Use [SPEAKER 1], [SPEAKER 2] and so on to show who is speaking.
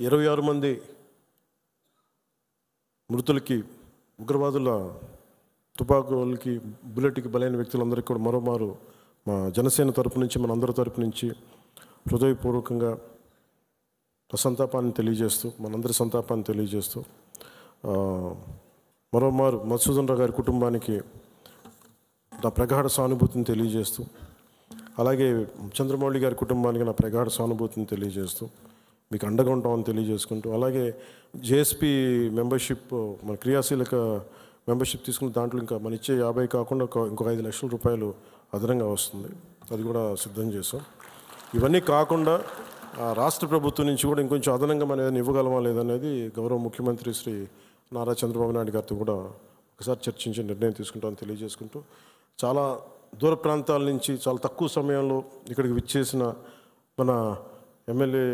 [SPEAKER 1] 26 మంది మృతులకి, ఉగ్రవాదుల తుపాకులకి, బుల్లెట్కి బలైన వ్యక్తులందరికీ కూడా మరోమారు మా జనసేన తరపు నుంచి, మనందరి తరపు నుంచి హృదయపూర్వకంగా సంతాపాన్ని తెలియజేస్తూ, మనందరి సంతాపాన్ని తెలియజేస్తూ, మరోమారు మధుసూదన్ రావు గారి కుటుంబానికి నా ప్రగాఢ సానుభూతిని తెలియజేస్తూ, అలాగే చంద్రమౌళి గారి కుటుంబానికి నా ప్రగాఢ సానుభూతిని తెలియజేస్తూ, మీకు అండగా ఉంటామని తెలియజేసుకుంటూ, అలాగే జేఎస్పీ మెంబర్షిప్, మన క్రియాశీలక మెంబర్షిప్ తీసుకుని దాంట్లో ఇంకా మన ఇచ్చే 50 కాకుండా ఇంకొక 5 లక్షల రూపాయలు అదనంగా వస్తుంది, అది కూడా సిద్ధం చేసాం. ఇవన్నీ కాకుండా రాష్ట్ర ప్రభుత్వం నుంచి కూడా ఇంకొంచెం అదనంగా మనం ఏదైనా ఇవ్వగలమా లేదనేది గౌరవ ముఖ్యమంత్రి శ్రీ నారా చంద్రబాబు నాయుడు గారితో కూడా ఒకసారి చర్చించి నిర్ణయం తీసుకుంటామని తెలియజేసుకుంటూ, చాలా దూర ప్రాంతాల నుంచి చాలా తక్కువ సమయంలో ఇక్కడికి విచ్చేసిన మన ఎమ్మెల్యే